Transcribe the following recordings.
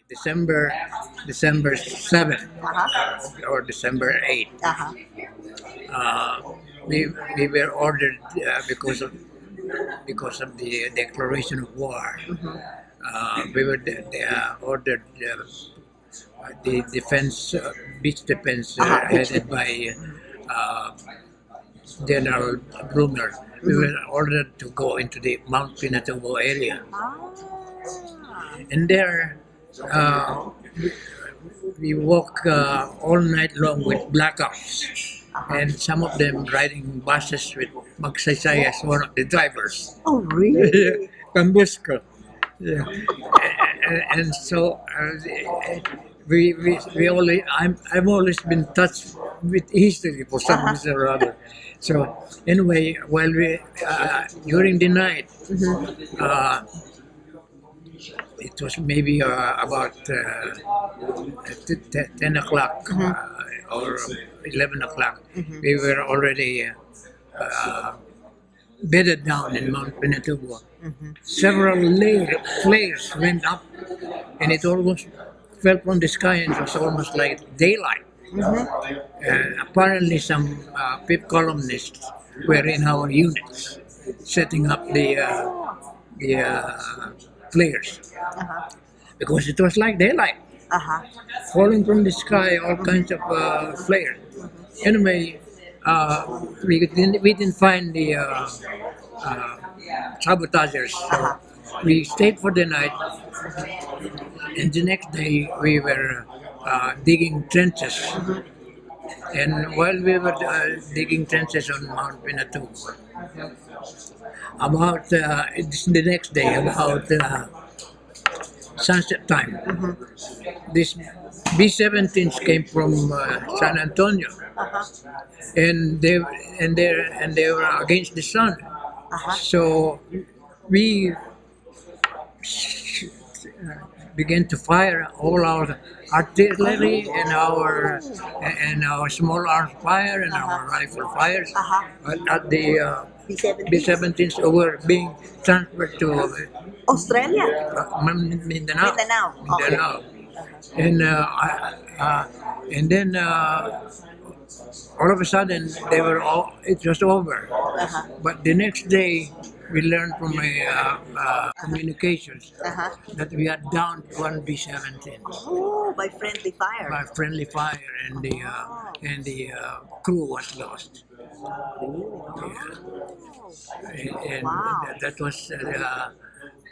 December 7th Uh-huh. or December 8th. Uh-huh. Uh, we were ordered because of the declaration of war. We were ordered the defense, beach defense, Beach headed by uh, General Brunner. We were ordered to go into the Mount Pinatubo area, Ah. and there uh, we walk all night long with blackouts, and some of them riding buses with magsaysay as one of the drivers. Oh, really? Pambusco. Yeah. And so we only I've always been touched with history for some reason or other. So anyway, while we during the night, uh, it was maybe about 10 o'clock or 11 o'clock. We were already bedded down in Mount Pinatubo. Several flares went up, and it almost fell from the sky, and it was almost like daylight. Apparently, some fifth columnists were in our units setting up the flares Uh-huh. because it was like daylight, Uh-huh. falling from the sky, all kinds of flares. Anyway, we didn't find the uh, sabotagers, so we stayed for the night, and the next day we were digging trenches. And while we were digging trenches on Mount Pinatubo, about the next day, about sunset time, these B-17s came from San Antonio, and they were against the sun. So we began to fire all our artillery and our small arms fire and our rifle fires at the B-17? B-17s were being transferred to Australia? Mindanao. Mindanao. Mindanao. And and then all of a sudden it was over. But the next day we learned from my communications that we had downed one B-17 Oh, by friendly fire. by friendly fire, and the crew was lost. And Wow. that was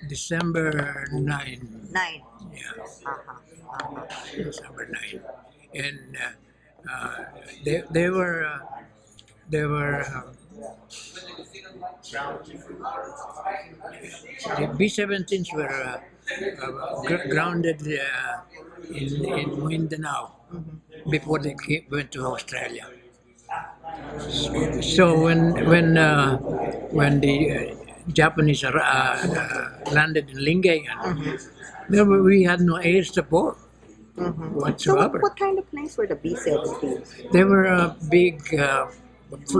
December 9. 9. Yeah, December 9. And they were the B-17s were grounded in Mindanao before they went to Australia. So when the Japanese landed in Lingayen, we had no air support So whatsoever. what kind of planes were the B-17s? They were big.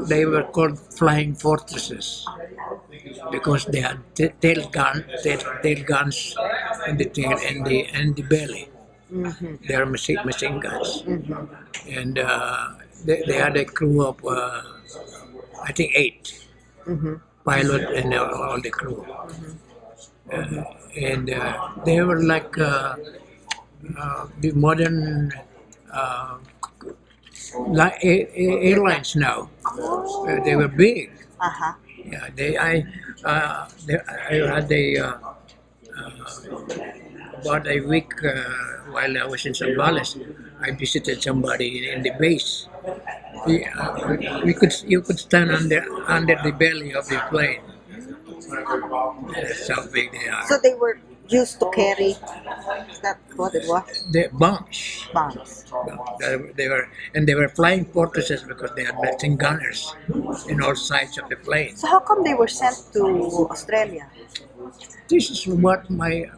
They were called flying fortresses because they had tail guns in the tail and the belly. They are machine guns, and they had a crew of I think 8 pilot and all the crew, and they were like the modern airlines now. They were big. Uh-huh. Yeah, I had about a week while I was in Zambales. I visited somebody in the base. You could stand under the belly of the plane. That's how big they are. So they were used to carry, is that what it was? The bombs. Bombs. They were flying fortresses because they had machine gunners in all sides of the plane. So how come they were sent to Australia? This is what my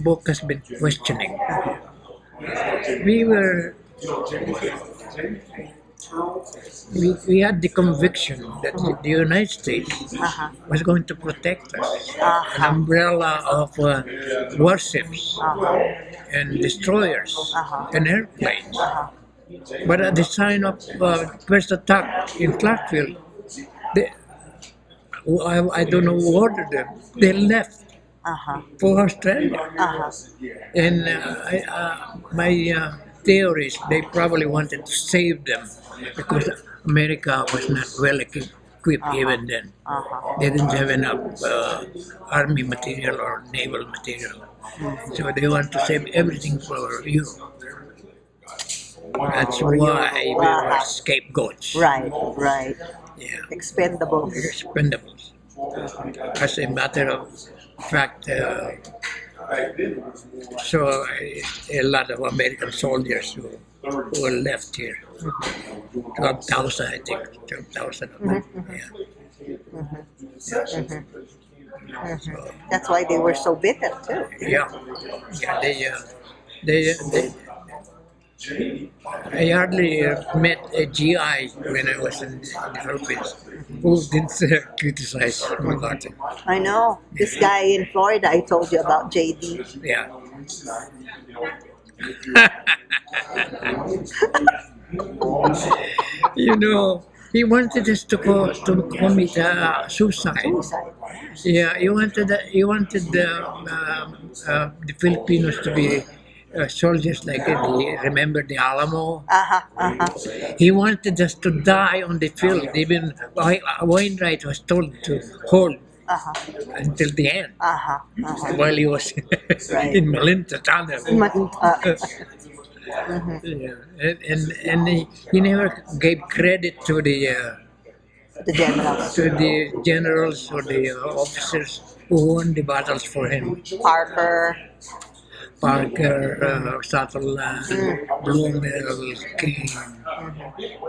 book has been questioning. We were we had the conviction that the United States Uh-huh. was going to protect us, an Uh-huh. umbrella of warships Uh-huh. and destroyers Uh-huh. and airplanes. Uh-huh. But at the sign of first attack in Clarkville, they, I don't know who ordered them. They left Uh-huh. for Australia. Uh-huh. And my theories, they probably wanted to save them because America was not well equipped even then. Uh-huh. They didn't have enough army material or naval material. So they want to save everything for Europe. That's For you. why we were Uh-huh. scapegoats. Right, right. Yeah. Expendable. Expendables. As a matter of fact, so a lot of American soldiers who were left here. 12,000, I think. 12,000 of them. That's why they were so bitter too. Yeah. They, I hardly met a GI when I was in the Philippines who didn't criticize MacArthur. I know. This guy in Florida I told you about, JD. Yeah. You know, he wanted us to commit suicide. Suicide. Yeah, he wanted the Filipinos to be soldiers like remember the Alamo. Uh-huh. Uh-huh. He wanted us to die on the field. Even Wainwright was told to hold Uh-huh. until the end Uh-huh. Uh-huh. while he was Right. in Malinta Tunnel. Yeah, and he never gave credit to The generals. generals or the officers who won the battles for him. Parker. Parker, Sutherland, Blumel, King.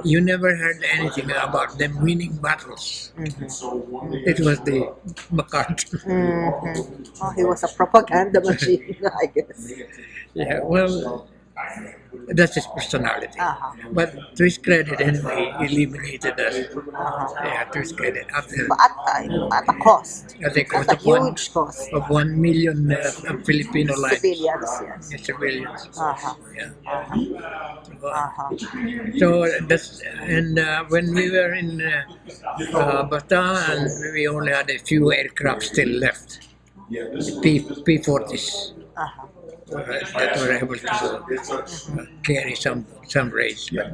You never heard anything about them winning battles. It was the MacArthur. Oh, he was a propaganda machine, I guess. Yeah, well, that's his personality. Uh-huh. But to his credit, anyway, he eliminated us. Yeah, to his credit. After But at a cost. at the cost At a of huge cost. 1 million Filipino lives. Civilians, yes. Civilians. Uh-huh. Yeah. Uh-huh. So that's when we were in Bataan, we only had a few aircraft still left, P-40s. Uh-huh. That were able to carry some raids, but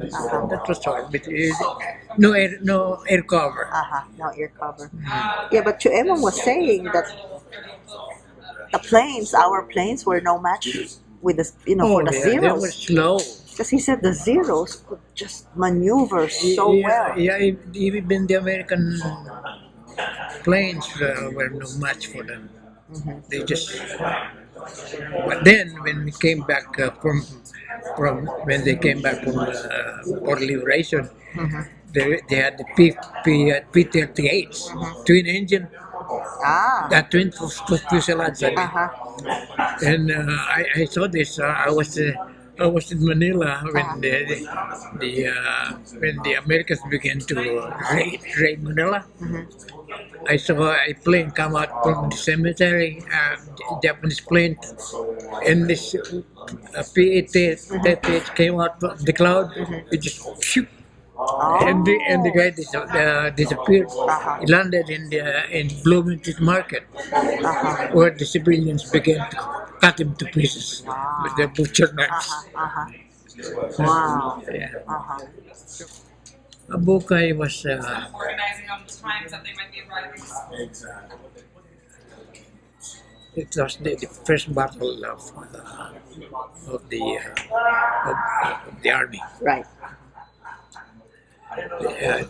that was all. But no air cover. Uh-huh. No ear cover. Yeah, but Chuemon was saying that our planes were no match with the, for the They were Zeros. slow. Because he said the Zeros could just maneuver so well. Yeah, even the American planes were no match for them. They just. But then, when we came back from when they came back from for liberation, they had the P-38s, twin engine, Ah. twin fuselage. Uh-huh. And I saw this. I was in Manila when when the Americans began to raid Manila. I saw a plane come out from the cemetery, Japanese plane, and this P-88 came out from the cloud. It just shoot, and the guy disappeared. He landed in Bloomington Market, where the civilians began to cut him to pieces with their butcher knives. Uh-huh. Wow. Yeah. Uh-huh. Abukay was Organizing on times that they might be arriving. it was the first battle of the army. Right.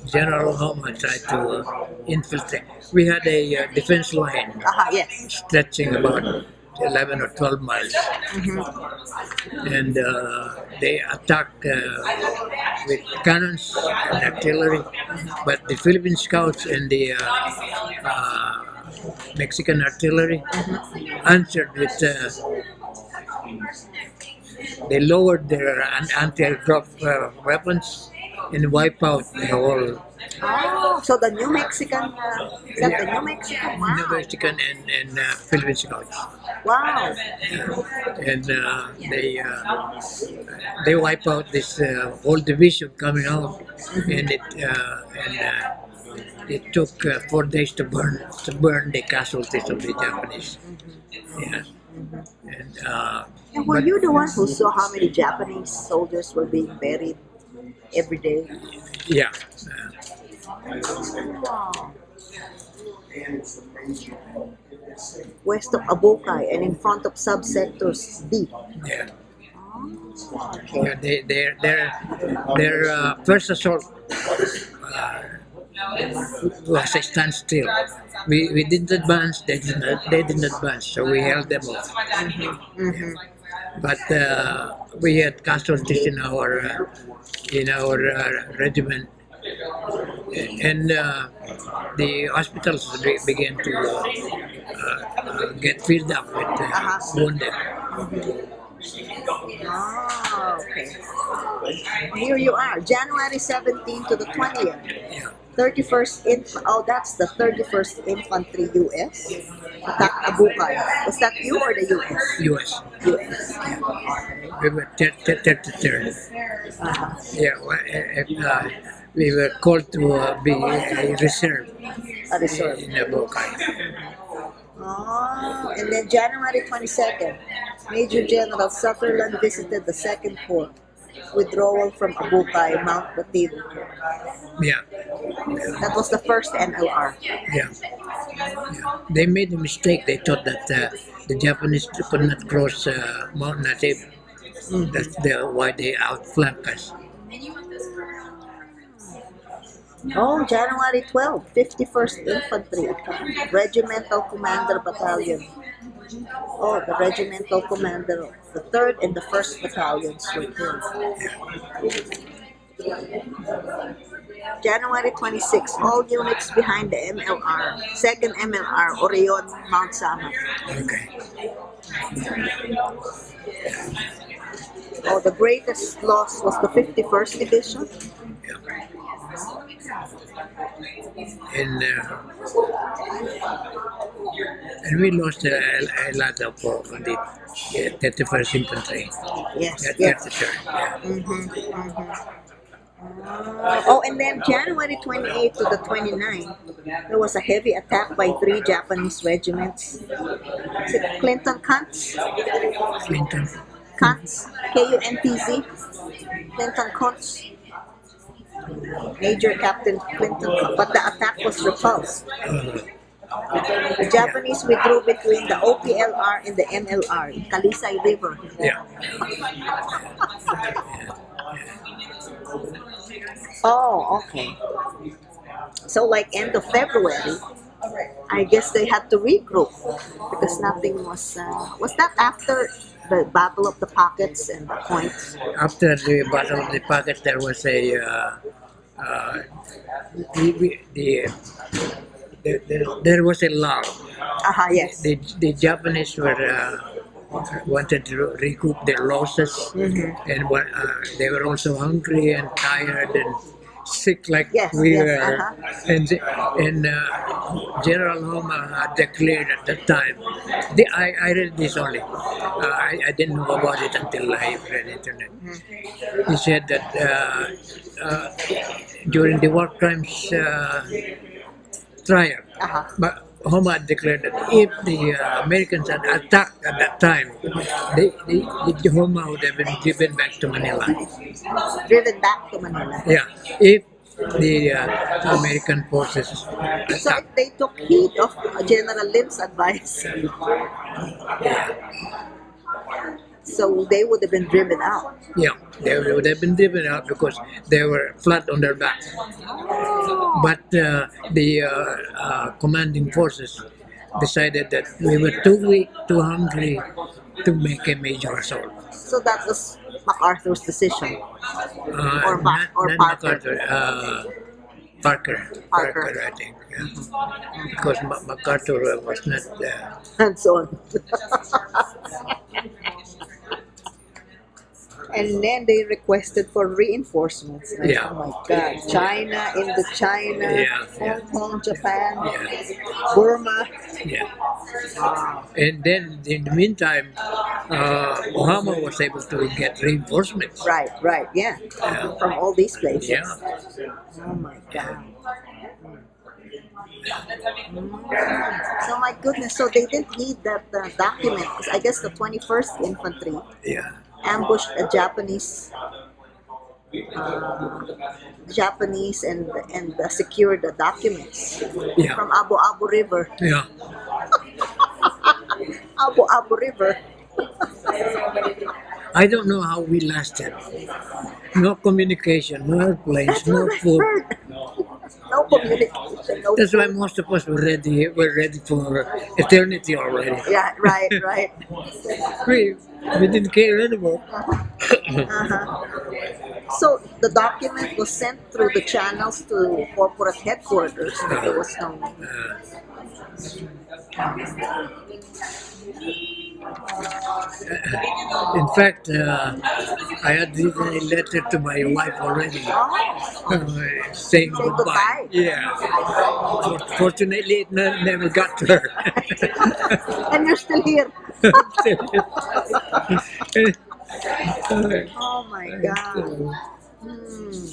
General Homa tried to infiltrate. We had a defense line Uh-huh. Yes. stretching about 11 or 12 miles, and they attacked with cannons and artillery. But the Philippine scouts and the Mexican artillery answered with. They lowered their anti-aircraft weapons and wipe out the whole Oh, so the New Mexican, is that the New Mexican? Wow. New Mexican and Philippine Scouts. Wow. And they wipe out this whole division coming out, and it took 4 days to burn the casualties of the Japanese. Yeah, and And were you the one who saw how many Japanese soldiers were being buried every day? yeah, Wow. West of Abukay and in front of subsectors D. yeah. Oh, okay. Yeah, their first assault was a standstill. We didn't advance. They didn't advance. So we held them off. Mm-hmm. But we had casualties in our regiment, and the hospitals began to get filled up with wounded. Oh, okay. Here you are, January 17 to the 20th. Yeah, 31st oh, that's the 31st Infantry US. Attacked Abukay. Was that you or the US? U.S. US. We were 33rd. Uh-huh. Yeah, we were called to be a reserve A reserve. in Bokay. Oh, and then January 22nd, Major General Sutherland visited the 2nd Corps. Withdrawal from Abukay, Mount Batido. Yeah, That was the first MLR. yeah. They made a mistake. They thought that the Japanese could not cross Mount Native. That's why they outflanked us. Oh, January 12, 51st Infantry attack. Regimental Commander Battalion. Oh, the Regimental Commander, the 3rd and the 1st Battalions were killed. January 26, all units behind the MLR. 2nd MLR, Orion, Mount Sama. Okay. Oh, the greatest loss was the 51st Division. Yeah. And we lost a lot of the 31st Infantry. Yes, At yes. 33rd. Yeah. Oh, and then January 28 to the 29th, there was a heavy attack by 3 Japanese regiments. Is it Clinton Kuntz? Clinton. Kuntz? K-U-N-T-Z? Clinton Kuntz? Major Captain Clinton Kuntz. But the attack was repulsed. The Japanese withdrew between the OPLR and the MLR in Kalisay River. Yeah. Oh, okay. So like end of February, I guess they had to regroup because nothing was that after the Battle of the Pockets and the points? After the Battle of the Pocket, there was a there was a lull. Yes. The Japanese were wanted to recoup their losses, and they were also hungry and tired and sick like Yes, we yes, were. And General Homa declared at that time. I read this only. I didn't know about it until I read internet. He said that during the war crimes trial, but Homa declared that if the Americans had attacked at that time, the Homa would have been driven back to Manila. Driven back to Manila. Yeah, if the American forces So attacked. they took heed of General Lim's advice. So they would have been driven out. Yeah, they would have been driven out because they were flat on their back. But the commanding forces decided that we were too weak, too hungry to make a major assault. So that was MacArthur's decision. Or Not Parker. MacArthur, Parker, I think. Yeah. Because MacArthur was not. And so on. And then they requested for reinforcements. Like, Yeah. oh my God, China, Indochina, Yeah, yeah. Hong Kong, Japan, Yeah. Burma. Yeah. And then in the meantime, Muhammad was able to get reinforcements. Right, right, yeah. From all these places. Yeah. Oh my God. So my goodness, so they didn't need that document because I guess the 21st Infantry Yeah. ambushed a Japanese and secured the documents Yeah. from Abu River. Yeah. Abu River. I don't know how we lasted. No communication, no airplanes, That's what no I food. heard. No communication. No That's why food. most of us were ready. We're ready for eternity already. Yeah, right, right. We didn't care anymore. Uh-huh. So the document was sent through the channels to corporate headquarters. There was no. In fact, I had written a letter to my wife already, Oh, saying say goodbye. goodbye. Yeah. Fortunately, it never got to her. And you're still here. Oh my God. Hmm.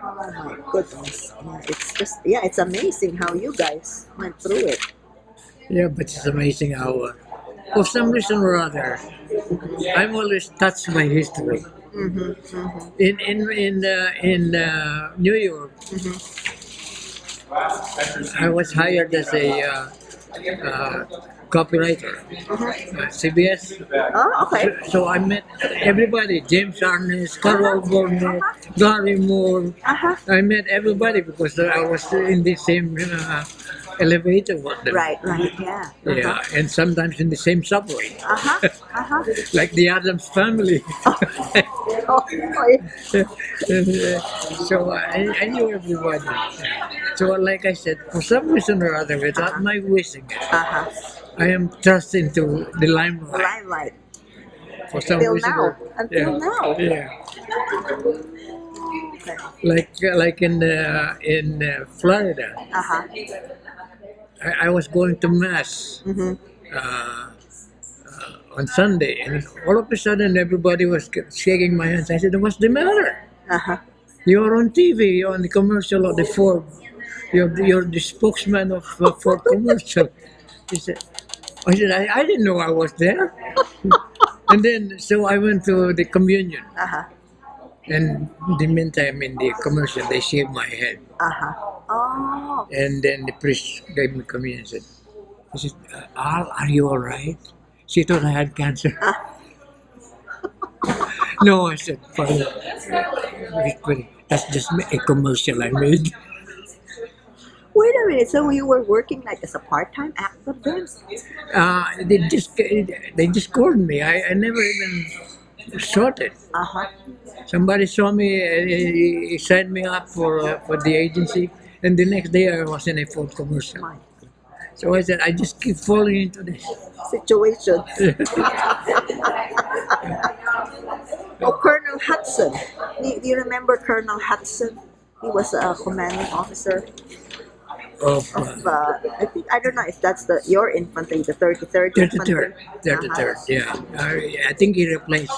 Oh my goodness. Yeah, it's amazing how you guys went through it. Yeah, but it's amazing how, for some reason or other, I'm always touched by history. Mm-hmm, mm-hmm, In New York, I was hired as a copywriter, CBS. Oh, okay. So I met everybody: James Arness, Carol Burnett, Gary Moore. Uh-huh. I met everybody because I was in the same elevator with them. Right, right, yeah. Yeah, and sometimes in the same subway, Uh-huh, uh-huh. like the Adams family. Oh, yeah. And, so I knew everybody. So like I said, for some reason or other, without my wishing it, Uh-huh. I am thrust into the limelight. Limelight. For some Until reason. now. Until now. Yeah. Okay. Like in Florida, Uh-huh. I was going to mass Mm-hmm. on Sunday, and all of a sudden everybody was shaking my hands. I said, "What's the matter? Uh-huh. You're on TV. You're on the commercial of the Ford. You're the spokesman of Ford commercial." He said, I didn't know I was there. And then, so I went to the communion. Uh-huh. And in the meantime, in the commercial, they shaved my head. Uh-huh. Oh. And then the priest gave me communion. He said, Al, are you all right? She thought I had cancer. No, I said, Father, that's just a commercial I made. Wait a minute. So you were working like as a part-time actor then? They just called me. I never even sought it. Uh-huh. Somebody saw me, he signed me up for the agency, and the next day I was in a Ford commercial. My So I said, I just keep falling into this. situation. Oh, Colonel Hudson. Do you remember Colonel Hudson? He was a commanding officer Of of, I don't know if that's your infantry, the 33rd 33rd, Infantry. 33rd, yeah. I think he replaced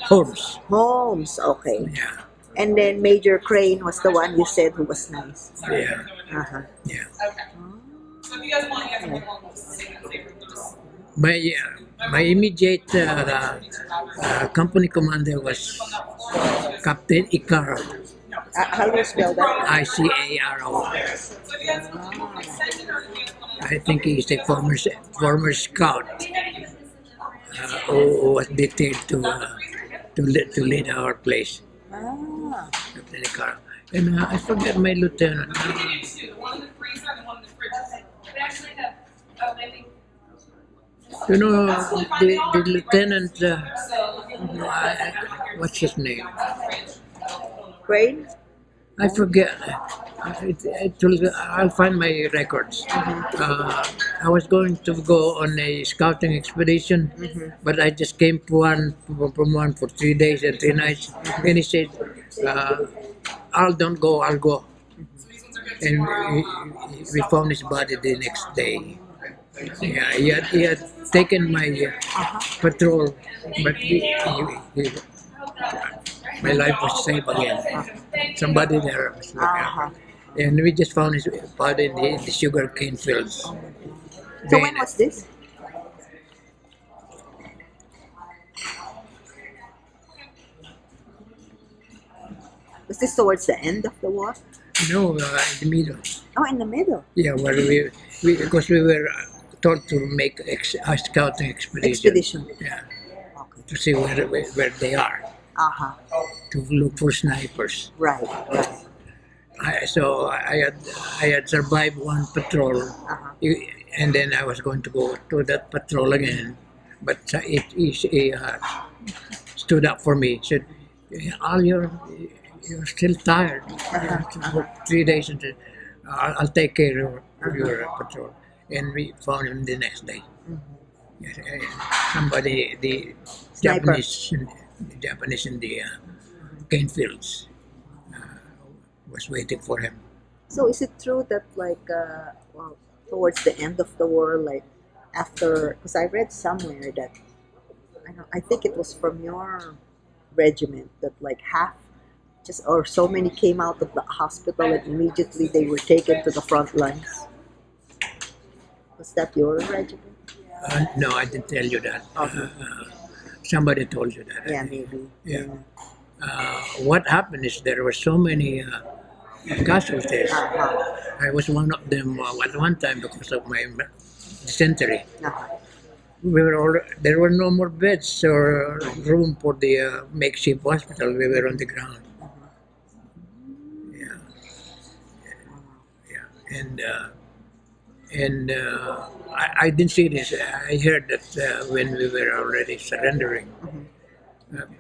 Holmes. Holmes, okay. Yeah, And then Major Crane was the one you said who was nice. yeah, Uh-huh. yeah. Okay. So if you guys want, you guys can hold this in the safe room. Just My immediate company commander was Captain Icaro, How do you spell that? Icaro. so if you guys want, I think he's a former scout who was detailed to lead our place. Ah. Captain Icaro. And I forget my lieutenant. one in the freezer and one in the fridge. We actually have maybe. You know, the lieutenant, what's his name? Crane? I forget. I'll find my records. I was going to go on a scouting expedition, but I just came from one for 3 days and 3 nights. And he said, "I'll don't go. I'll go." And we found his body the next day. Yeah, he had taken my patrol, but my life was saved again. Somebody there was looking out. And we just found his body in the sugar cane fields. So when was this? Was this towards the end of the war? No, in the middle. Oh, in the middle. Yeah, where because we were told to make a scouting expedition. Yeah, Okay. to see where they are, Uh-huh. to look for snipers. Right. So I had survived one patrol, and then I was going to go to that patrol again, but he stood up for me. Said, "Al, you're still tired. For 3 days, and I'll take care of your patrol." And we found him the next day. Yes, somebody, the Sniper. Japanese in the cane fields was waiting for him. So is it true that well, towards the end of the war, like after, because I read somewhere that I think it was from your regiment that like half just or so many came out of the hospital and immediately they were taken to the front lines. Was that your regiment? No, I didn't tell you that. Somebody told you that. Yeah, maybe. Yeah. What happened is there were so many casualties. I was one of them at one time because of my dysentery. There were no more beds or room for the makeshift hospital. We were on the ground. Yeah. And I didn't see this. I heard that when we were already surrendering,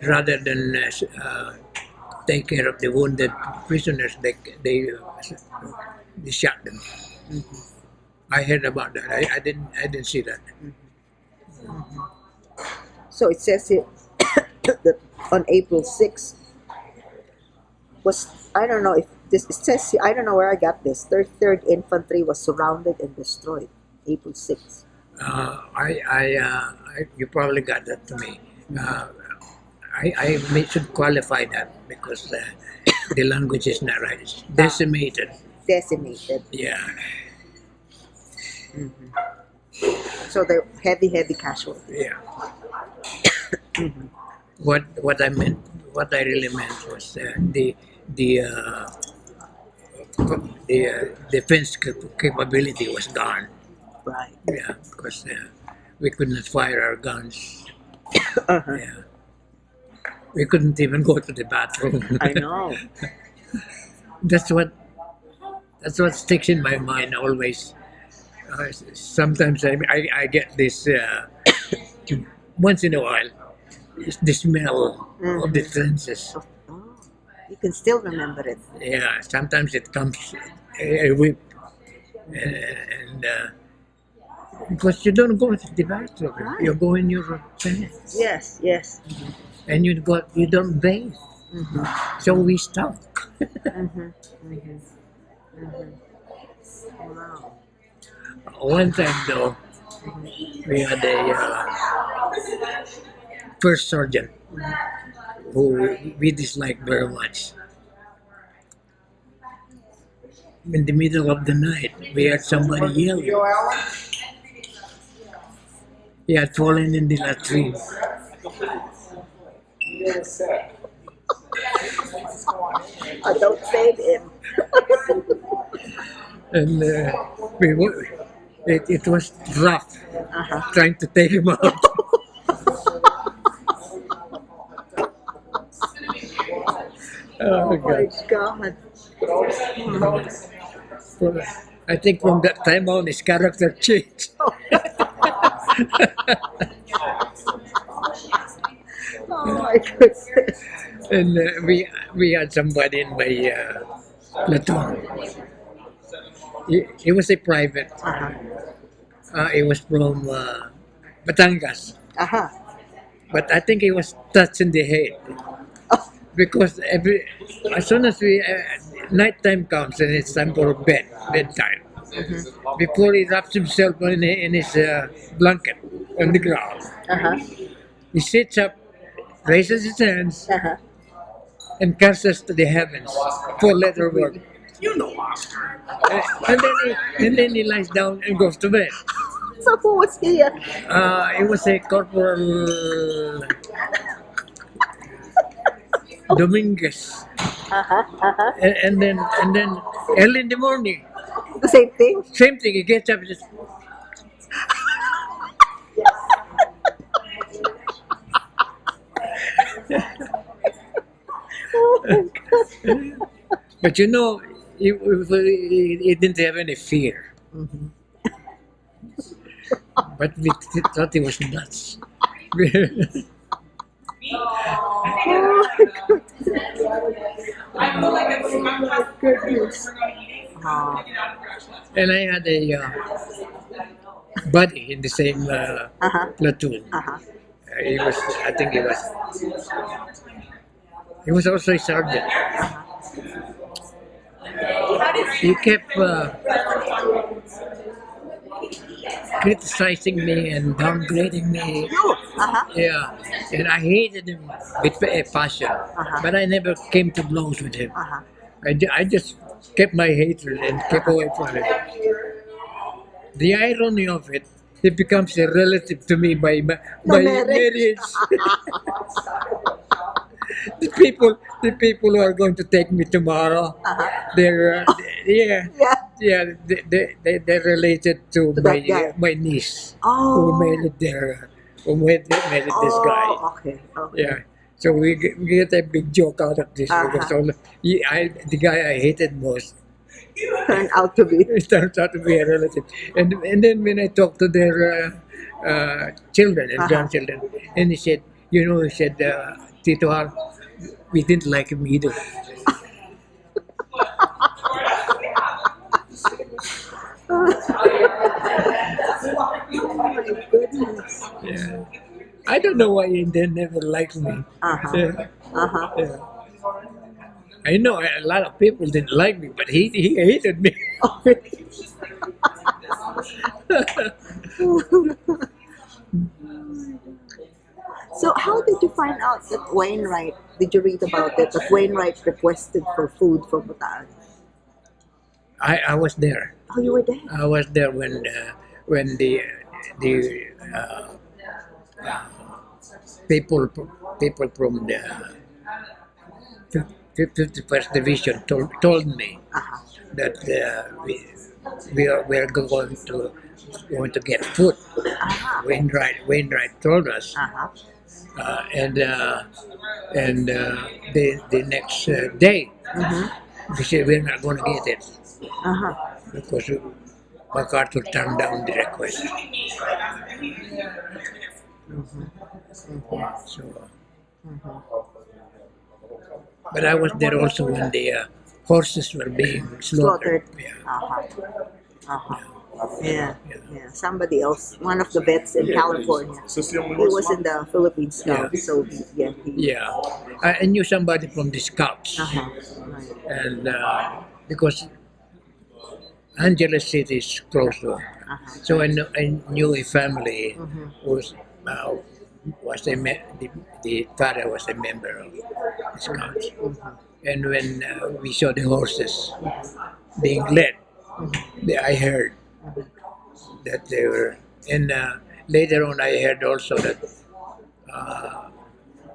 rather than take care of the wounded prisoners, they shot them. I heard about that. I didn't see that. So it says here that on April 6th was, I don't know if this, it says here, I don't know where I got this, 33rd Infantry was surrounded and destroyed, April 6th. You probably got that to me. I should qualify that because the language is not right. It's decimated. Decimated. Yeah. So the heavy casualty. Yeah. What I really meant was the defense capability was gone. Right. Yeah, because we could not fire our guns. Yeah. We couldn't even go to the bathroom. I know. That's what sticks in my mind always. Sometimes I get this once in a while. It's the smell of the trenches. Oh, you can still remember it. Yeah, sometimes it comes a whip, and because you don't go to the bathroom, Right. you go in your pants, Yes. and you don't bathe, so we stuck. Wow. One time though, we had a first sergeant who we disliked very much. In the middle of the night, we had somebody yelling. He had fallen in the latrine. Don't save him. And it was rough trying to take him out. Oh my My God. God. I think from that time on, his character changed. Oh my goodness. And we had somebody in my platoon. He was a private. He was from Batangas, Uh-huh. but I think he was touched in the head Oh, because as soon as we nighttime comes and it's time for bedtime, before he wraps himself in his blanket on the ground, uh-huh. he sits up, raises his hands, Uh-huh. and curses to the heavens for letter work. And then he lies down and goes to bed. So who was he? It was a Corporal Dominguez, Uh-huh. Uh-huh. and then early in the morning, The same thing? same thing. He gets up and just but he didn't have any fear. But we thought he was nuts. I feel like it's Goodness. Oh. And I had a buddy in the same Uh-huh. platoon. Uh-huh. I think he was also a sergeant. He kept criticizing me and downgrading me. You? Uh-huh. Yeah, and I hated him with a passion, but I never came to blows with him. Uh-huh. I just kept my hatred and kept away from it. The irony of it, he becomes a relative to me by marriage. marriage. the people who are going to take me tomorrow, they're Yeah. they're related to To that guy. my niece Oh. who married this guy. Oh, okay. Okay. Yeah. So we get a big joke out of this because the guy I hated most Turned out to be. it turns out to be a relative. And then when I talked to their children and grandchildren, and he said, Tito Har, we didn't like him either. My goodness. Yeah. I don't know why they never liked me. Uh-huh. Yeah. Uh-huh. Yeah. I know a lot of people didn't like me, but he hated me. So how did you find out that Wainwright, did you read about it, that Wainwright requested for food from Bataan? I was there. Oh, you were there? I was there when the people from the 51st Division told me Uh-huh. that we are going to get food. Uh-huh. Wainwright told us, Uh-huh. and the next day they said we're not going to get it Uh-huh. because MacArthur turned down the request. So, but I was there also when the horses were being slaughtered. Yeah. Uh-huh. Uh-huh. Yeah. Yeah. Somebody else, one of the vets in California. He was in the Philippine Scouts, so he. Yeah, I knew somebody from the Scouts, Uh-huh. Right. and because Angeles City is close to, so I knew a family whose the father was a member of the Scouts, and when we saw the horses being led, I heard that they were, and later on I heard also that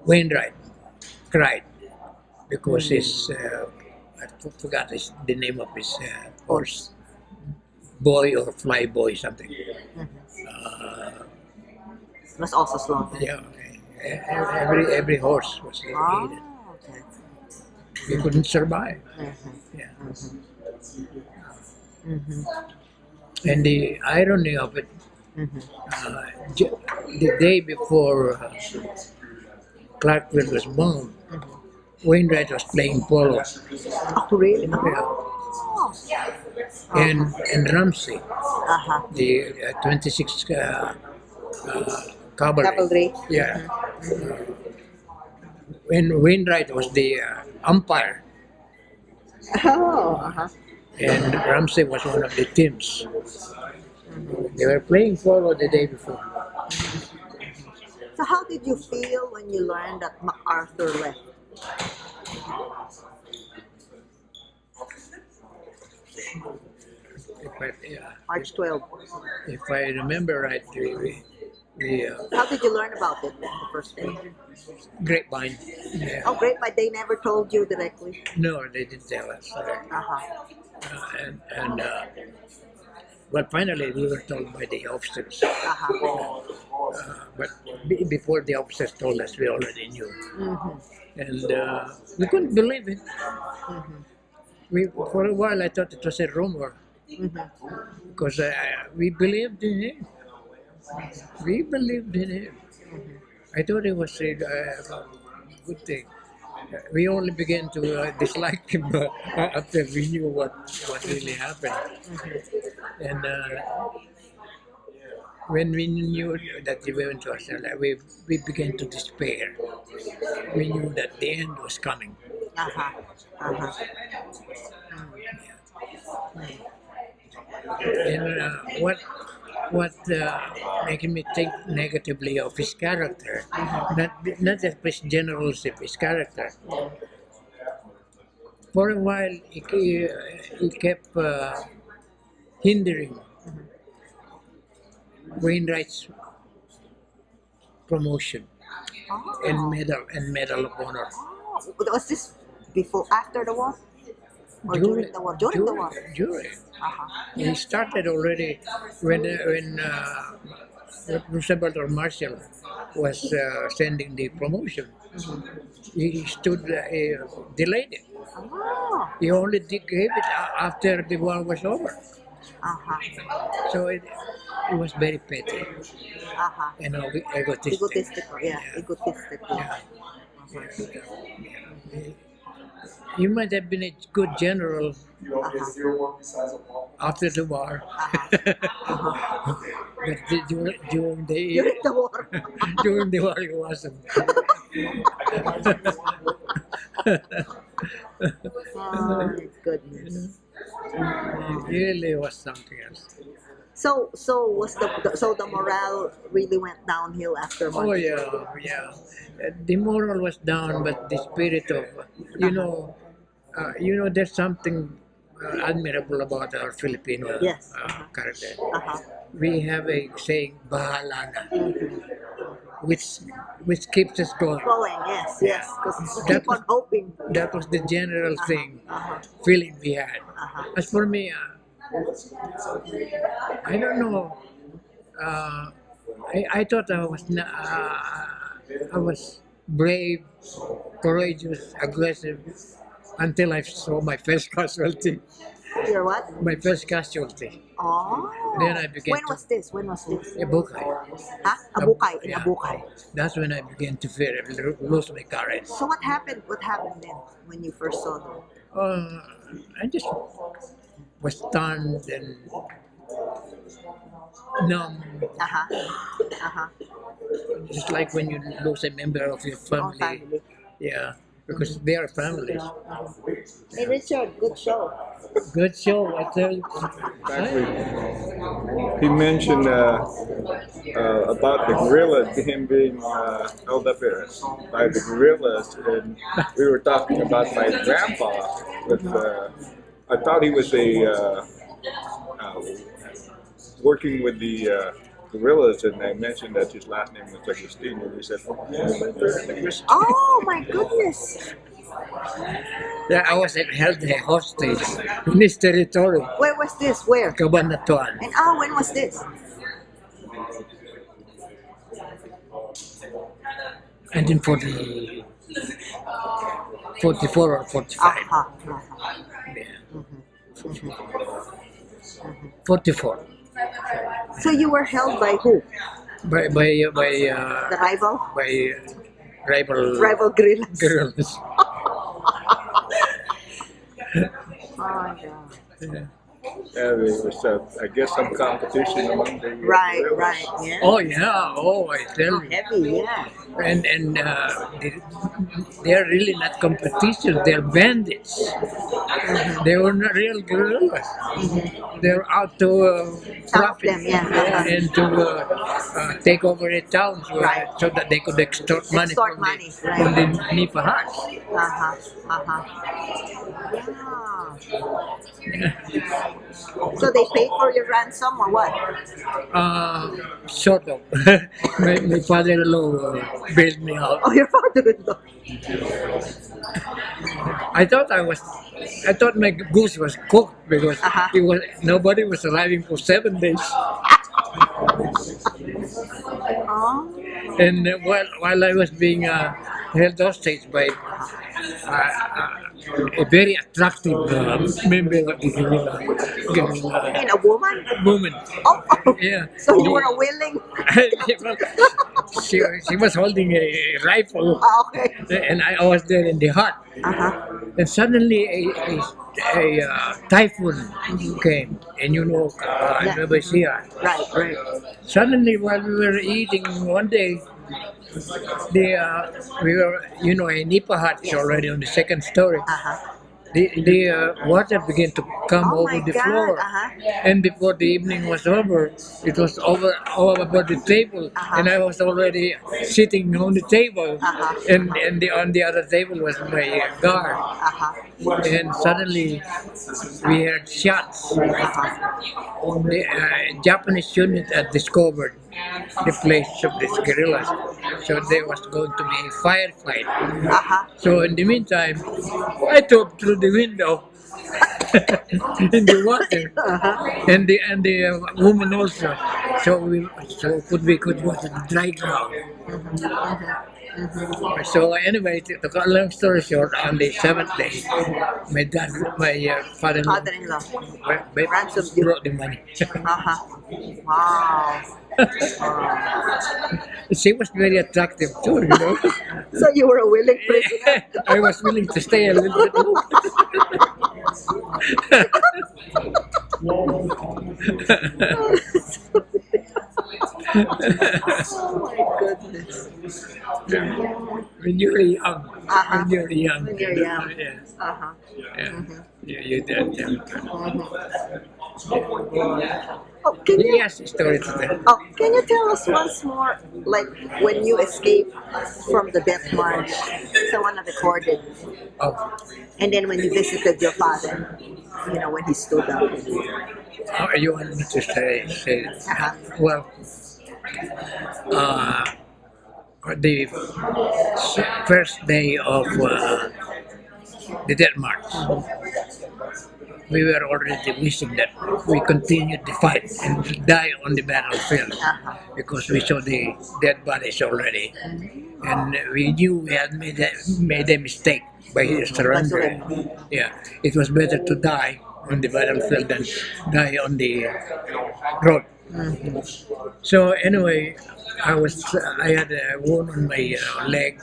Wainwright cried because his I forgot the name of his horse, boy or fly boy something. Was also slaughtered. Yeah, every horse was hated. Okay. He couldn't survive. Yeah. And the irony of it, the day before Clarkville was bombed, Wainwright was playing polo. Oh, really? Yeah. Oh. And Ramsey, Uh-huh. the 26 cavalry. Cavalry. Yeah. When Wainwright was the umpire, Oh, uh-huh. and Ramsey was one of the teams. They were playing polo the day before. So how did you feel when you learned that MacArthur left? March 12th. If I remember right, How did you learn about it the first day? grapevine. Yeah. Oh, great, but they never told you directly. No, they didn't tell us. Uh-huh. But finally we were told by the officers. Uh-huh. But before the officers told us, we already knew. Mm-hmm. And we couldn't believe it. For a while I thought it was a rumor, because we believed in him. We believed in him. I thought it was a good thing. We only began to dislike him after we knew what really happened. And when we knew that he went to Australia, we began to despair. We knew that the end was coming. Uh-huh. Uh-huh. And what making me think negatively of his character, not just his generalship, his character. For a while, he kept hindering Wainwright's promotion and medal of honor. Oh, was this before, after the war? Or during the war? During the war. During. Uh-huh. He started already when Roosevelt or Marshall was sending the promotion. He stood, delayed it. Oh. He only gave it after the war was over. Uh-huh. So it was very petty Uh-huh. and egotistic. Egotistical, yeah. Egotistical. Yeah. He might have been a good general after the war, but during During the war. during the war he wasn't. Oh, my goodness. It really was something else. So was the morale really went downhill after March? Oh yeah. The moral was down, but the spirit of, there's something admirable about our Filipino Yes. character. Uh-huh. We have a saying, "Bahala na," which keeps us going. Going, yes. Because you keep on hoping. That was the general feeling we had. As for me, I don't know. I thought I was brave, courageous, aggressive, until I saw my first casualty. Your what? My first casualty. Oh. Then I began When was this? Abukay. Huh? Abukay. In Yeah. Abukay. That's when I began to fear. I lose my courage. So what happened? What happened then when you first saw them? I just was stunned and numb. Just like when you lose a member of your family. Family. Yeah, because they are families. Hey Richard, good show. Good show, I tell you. Actually, he mentioned about the guerrillas, him being held up here by the guerrillas, and we were talking about my grandpa. I thought he was working with the guerrillas, and I mentioned that his last name was Agustino, and he said, Oh my goodness. Yeah, I was held a hostage in his territory, Where was this? Where? Cabanatuan. And when was this? And in 44 or 45. Yeah. 44. So you were held by who? By The rival? by rival Rival guerrillas. girls. God. Yeah. There was, I guess, some competition among the Right, guerrillas. right, yeah. Oh yeah, oh I tell Oh, you. heavy, yeah. And they're really not competition, they're bandits. They were not real guerrillas. They're out to Some of profit them, yeah. and to take over the towns Right. so that they could extort money Extort from money, the, right. from the Nipa Huts. Uh-huh, uh-huh. Yeah. So they paid for your ransom or what? Sort of. My father-in-law bailed me out. Oh, your father-in-law. I thought my goose was cooked because Uh-huh. nobody was arriving for 7 days. Oh, And while I was being held hostage by a very attractive member of the and a woman? woman. Oh. Yeah. So you were a willing? she was holding a rifle, Oh, okay. and I was there in the hut. Uh-huh. And suddenly a typhoon came, and Yeah. Nueva Ecija. Right, right. Suddenly, while we were eating one day, we were, a Nipa hut is Yes. already on the second story. Uh-huh. The water began to come Oh over my the God, floor, uh-huh. and before the evening was over, it was over about the table, Uh-huh. and I was already sitting on the table, Uh-huh. and on the other table was my guard, Uh-huh. and suddenly we heard shots. The Japanese unit had discovered the place of these guerrillas, so there was going to be a firefight. Uh-huh. So in the meantime, I dove through the window in the water, Uh-huh. and the woman also. We could go to the dry ground. So anyway, to cut a long story short, on the seventh day, my father-in-law Father-in-law. Ransomed you. brought the money. Uh-huh. Wow. She was very attractive too. So you were a willing prisoner? I was willing to stay a little bit longer. Oh my goodness. When you're young, Uh-huh. when you're young, When you're young. yeah, Uh-huh. yeah. You did. Oh, can He you has a story to tell. can you tell us once more, like when you escaped from the death march, someone recorded, Oh, and then when you visited your father, when he stood up. you want me to say Uh-huh. well, the first day of the death march, we were already wishing that we continued the fight and die on the battlefield because we saw the dead bodies already, and we knew we had made a mistake by surrendering. Yeah, it was better to die on the battlefield than die on the road. So anyway, I had a wound on my leg.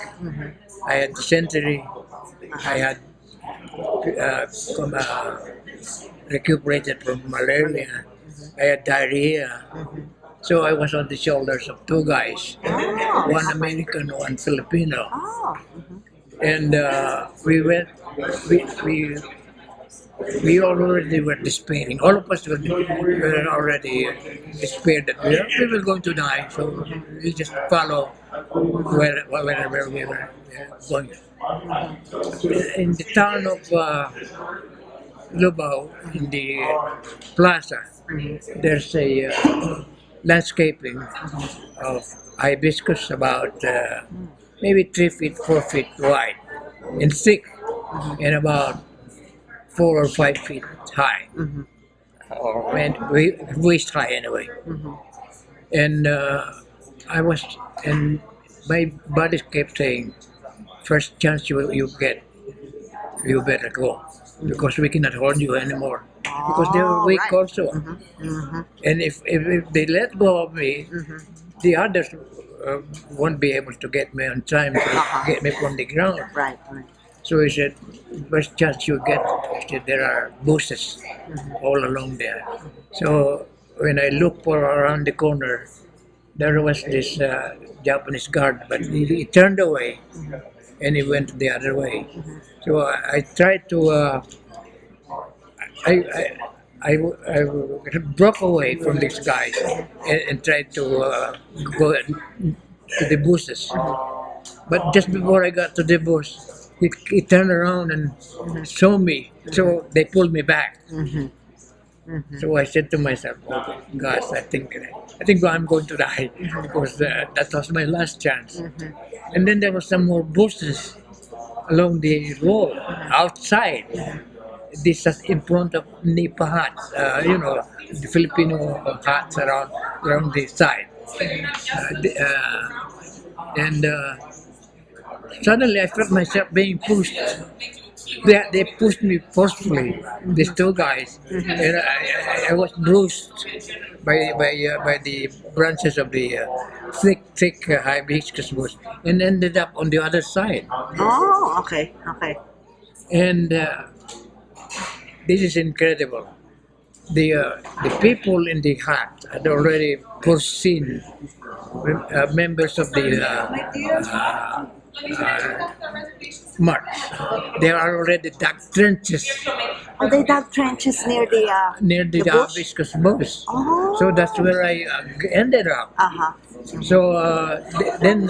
I had dysentery. I had come, recuperated from malaria. I had diarrhea. So I was on the shoulders of two guys, Oh. one American, one Filipino, Oh. and we we already were despairing. All of us were already despaired that we were going to die. So we just follow wherever we were going. In the town of Lubao, in the plaza, there's a landscaping of hibiscus about maybe 3 feet, 4 feet wide and thick, and about 4 or 5 feet high, and waist high anyway. And and my body kept saying, first chance you get, you better go because we cannot hold you anymore. Because they were weak right. also. And if they let go of me, the others won't be able to get me on time to get me from the ground. Right, right. So he said, first chance you get, he said, there are bushes all along there. So when I looked for around the corner, there was this Japanese guard, but he turned away and he went the other way. So I tried to, I, I, I broke away from these guys and tried to go to the bushes. But just before I got to the bush, he turned around and saw me. So they pulled me back. So I said to myself, "Oh gosh, I think I'm going to die because that was my last chance." And then there were some more bushes along the road outside. This is in front of Nipa huts, the Filipino huts around the side. And suddenly I felt myself being pushed. They pushed me forcefully, these two guys, and I was bruised by the branches of the thick hibiscus bush, and ended up on the other side. Oh, okay, okay. And this is incredible. The people in the hut had already foreseen members of the march. They are already dug trenches Oh, they dug trenches near the bush? hibiscus bush. Oh. So that's where I ended up. Uh-huh. So then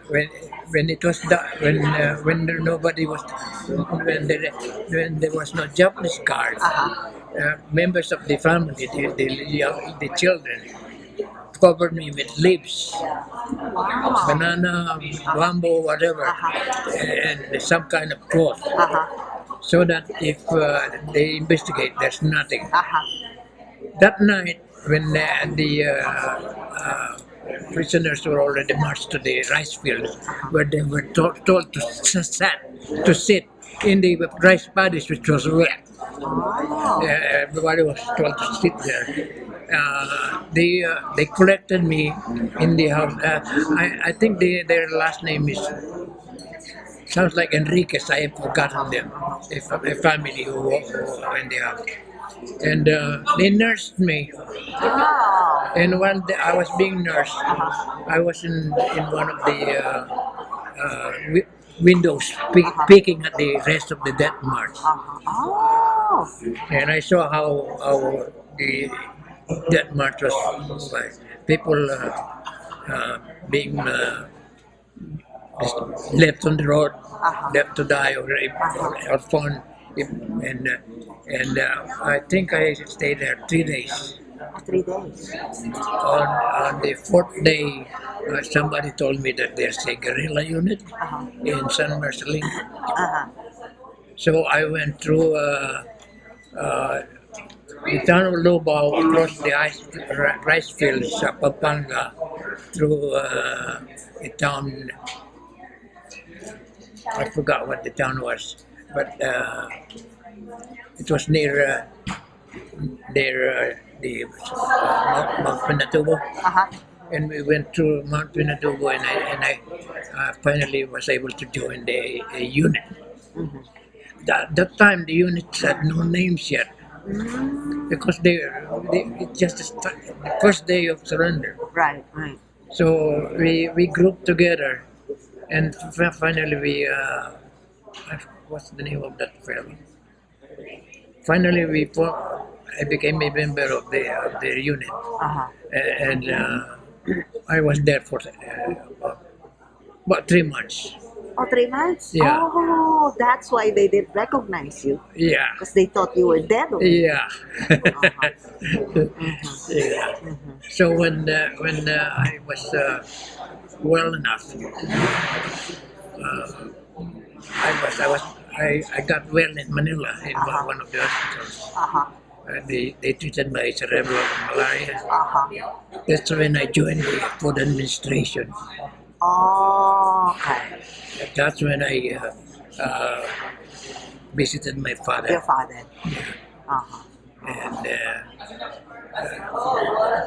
when it was when there nobody was when there was no Japanese guard, members of the family, the children, covered me with leaves, banana, bamboo, whatever, and some kind of cloth, so that if they investigate, there's nothing. That night, when the prisoners were already marched to the rice fields, where they were told to sit in the rice paddies, which was wet. Everybody was told to sit there. They collected me in the house. I think their last name is sounds like Enriquez. I have forgotten them. A family who were in the house. And they nursed me. Wow. And while I was being nursed, I was in one of the windows peeking at the rest of the death march. Oh. And I saw how the death march was like. People being just left on the road, left to die or found. And I think I stayed there 3 days. 3 days. On the fourth day, somebody told me that there's a guerrilla unit in San Marcelino. So I went through the town of Lubao, across the rice fields, Pampanga, through a town. I forgot what the town was, but it was near the Mount Pinatubo, and we went to Mount Pinatubo, and I finally was able to join the unit. That time the units had no names yet, because it's just the first day of surrender. Right, right. So we grouped together, and finally we what's the name of that fellow? Finally I became a member of the unit, and I was there for about 3 months. Oh, 3 months? Yeah. Oh, that's why they didn't recognize you. Yeah. Because they thought you were dead already. Yeah. Yeah. So when I was well enough, I got well in Manila in one of the hospitals. They treated my cerebral malaria. That's when I joined the food administration. Oh, okay. That's when I visited my father. Your father. And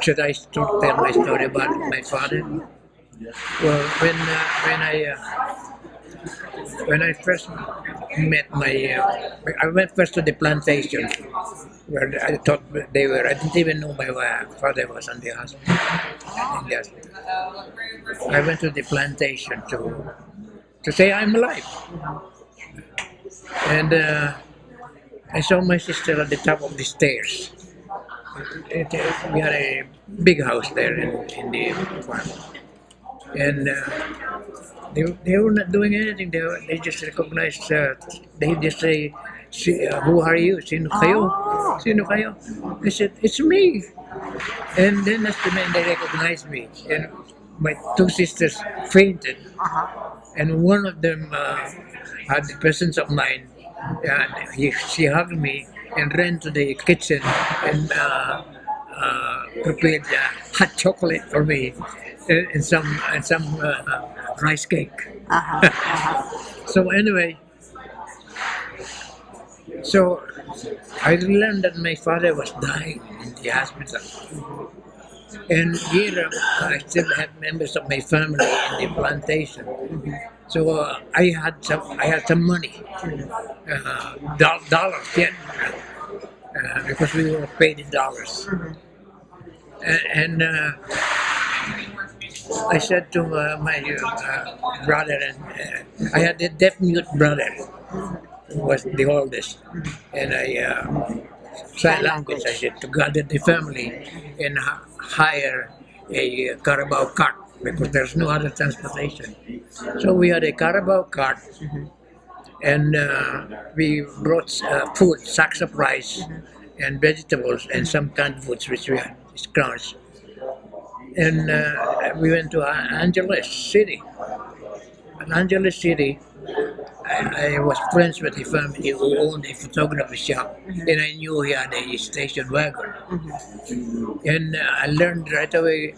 should I tell my story about my father? Well, when I when I first met I went first to the plantation where I thought they were. I didn't even know my father was on the hospital. In the hospital. I went to the plantation to say I'm alive, and I saw my sister at the top of the stairs. We had a big house there in the farm, and they were not doing anything. They just recognized. They just say, "Who are you? Sino kayo? Oh. Sino kayo?" I said, "It's me." And then that's the man they recognized me, and my two sisters fainted, and one of them had the presence of mind. She hugged me and ran to the kitchen and prepared hot chocolate for me and some rice cake. So anyway, so I learned that my father was dying in the hospital. And here I still have members of my family in the plantation. So I had some money, dollars, yeah, because we were paid in dollars. And I said to my brother, and I had a deaf mute brother who was the oldest, and I sign language. I said to gather the family and hire a carabao cart because there's no other transportation. So we had a carabao cart, and we brought food, sacks of rice, and vegetables, and some canned foods which we had, scratch. And we went to Angeles City. In Angeles City, I was friends with a family who owned a photography shop, and I knew he had a station wagon. And I learned right away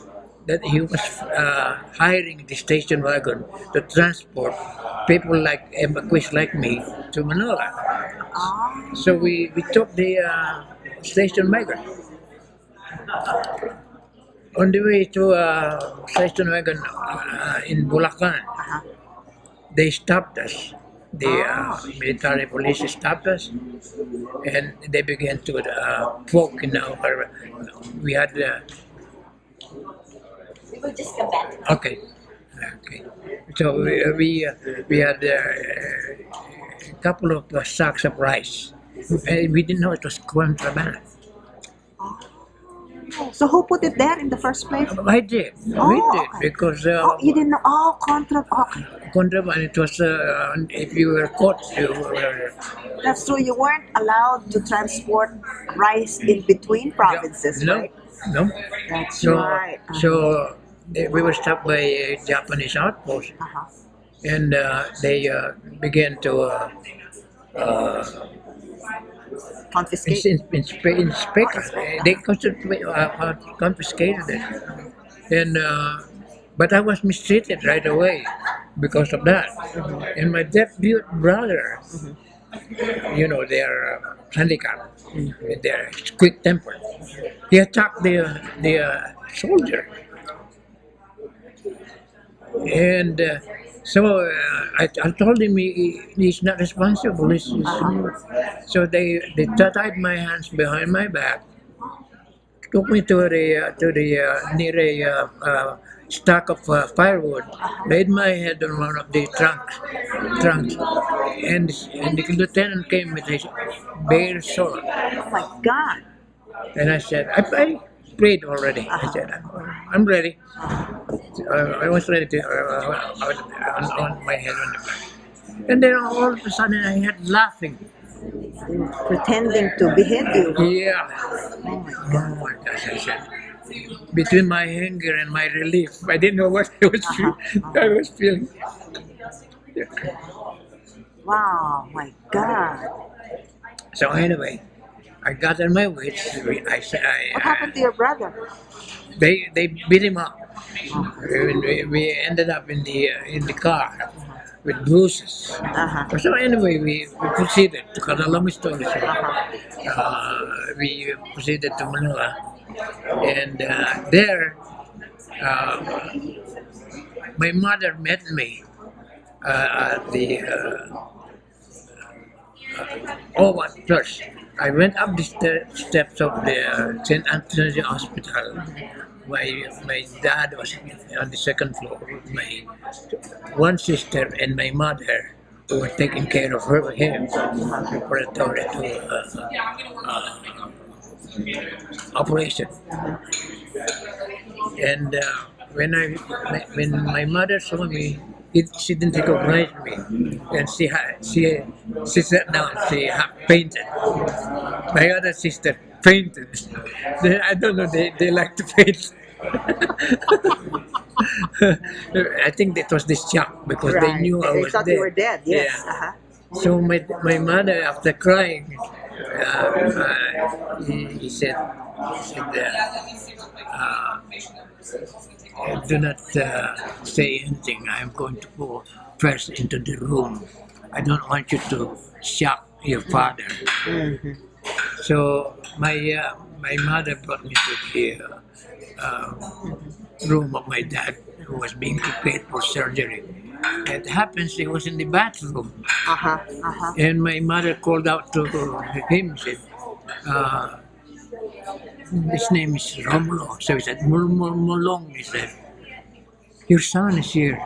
that he was hiring the station wagon to transport people like evacuees like me to Manila. So we took the station wagon. On the way to station wagon in Bulacan, they stopped us. The military police stopped us, and they began to poke in our. We had. We will just come back. Okay. Okay. So we had a couple of sacks of rice, and we didn't know it was contraband. So who put it there in the first place? I did. We did Okay. because You didn't know. Oh, okay. contraband. It was if you were caught, you were. That's true. You weren't allowed to transport rice in between provinces, No, right? no. That's So, right. so we were stopped by a Japanese outpost, and they began to Confiscate. inspect us. They confiscated it, and but I was mistreated right away because of that. And my deaf mute brother, they're handicapped, they're quick tempered. He attacked the soldier. And I told him he's not responsible. So they tied my hands behind my back, took me to the near a stack of firewood, laid my head on one of the trunks, and the lieutenant came with his bare sword. Oh my God. And I said, I prayed already. I said, I'm ready. I was ready to on my head on the back. And then all of a sudden I heard laughing. Pretending to behead you. Yeah. Oh my gosh, I said. Between my anger and my relief, I didn't know what I was feeling. Yeah. Wow, my God. So anyway, I got on my wits. What happened to your brother? They beat him up. We ended up in the car with bruises. So anyway, we proceeded to cut a long story short. We proceeded to Manila, and there my mother met me at the oh, what first? I went up the steps of the St. Anthony's Hospital. My dad was on the second floor with my one sister and my mother who were taking care of him preparatory to operation. And when my mother saw me, she didn't recognize me, and she sat down. She fainted. My other sister fainted. I don't know. They like to faint. I think that was the shock because they Right. knew I They was thought dead. you were dead. Yes. Yeah. Uh-huh. So my mother, after crying, he said, do not say anything. I'm going to go first into the room. I don't want you to shock your father. Mm-hmm. So my mother brought me to the room of my dad, who was being prepared for surgery. It happens he was in the bathroom, Uh-huh. Uh-huh. and my mother called out to him, said, uh, his name is Romulo. So he said, Mulong, he said, your son is here.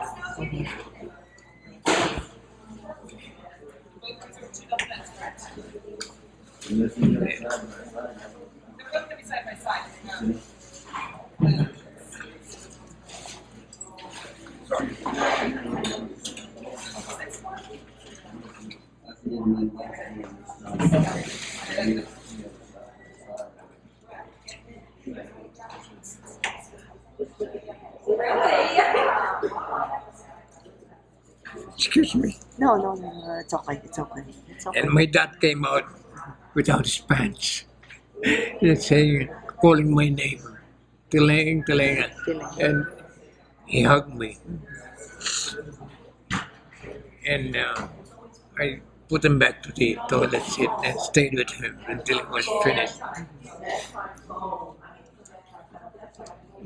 Excuse me. No, no, no, no. It's okay. It's okay. It's okay. And my dad came out without his pants, and saying, calling my name, Tiling, Tiling, and he hugged me. And I put him back to the toilet seat and stayed with him until it was finished.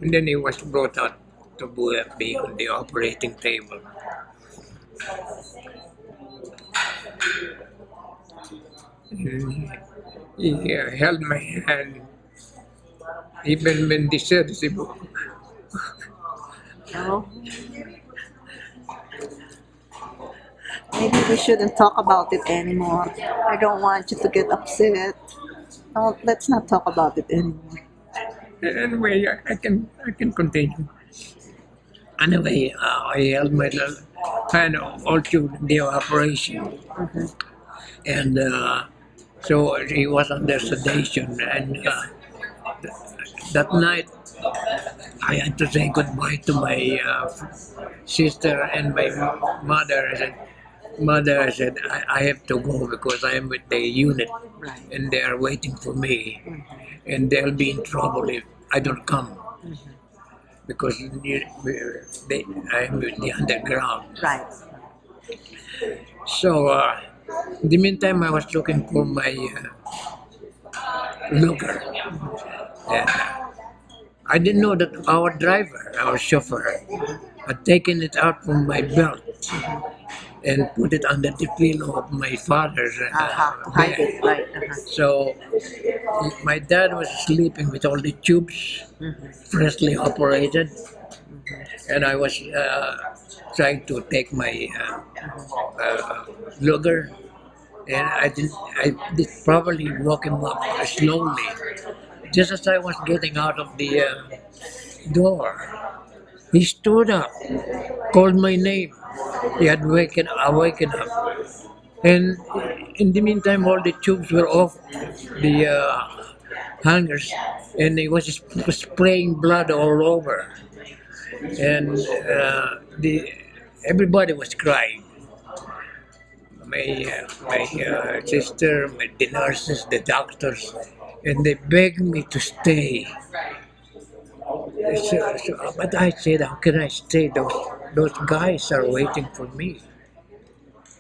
And then he was brought out to be on the operating table. And he held my hand, even when the surgery. No. Maybe we shouldn't talk about it anymore. I don't want you to get upset. No, let's not talk about it anymore. Anyway, I can continue. Anyway, I held my hand all through the operation, Mm-hmm. and so he was under sedation. And that night, I had to say goodbye to my sister and my mother. Mother, I said, I have to go because I am with the unit, Right. and they are waiting for me, and they'll be in trouble if I don't come. Because I'm with the underground. Right. So, in the meantime, I was looking for my looker. And I didn't know that our driver, our chauffeur, had taken it out from my belt and put it under the pillow of my father's Uh-huh. To hide bed. it. Right. Uh-huh. So, my dad was sleeping with all the tubes freshly operated, and I was trying to take my lugger, and I did probably woke him up slowly. Just as I was getting out of the door, he stood up, called my name. He had awakened up, and in the meantime, all the tubes were off the hangers, and he was spraying blood all over, and everybody was crying. My sister, the nurses, the doctors, and they begged me to stay. But I said, how can I stay? Those guys are waiting for me.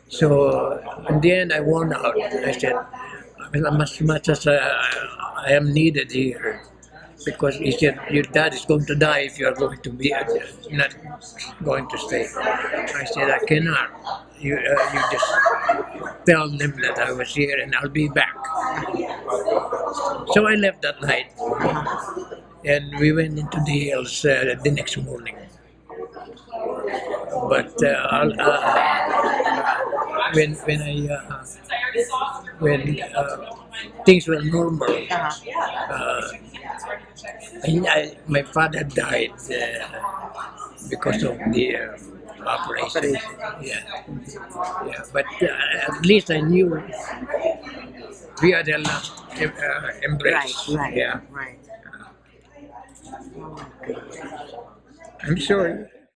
So in the end, I worn out. I said, well, as much as I am needed here, because he said your dad is going to die if you are going to be not going to stay. I said I cannot. You just tell them that I was here and I'll be back. So I left that night and we went into the hills the next morning. But when I when things were normal, my father died because of the operation. Yeah, yeah. But at least I knew we had a last embrace. Right, Yeah, right. I'm sorry.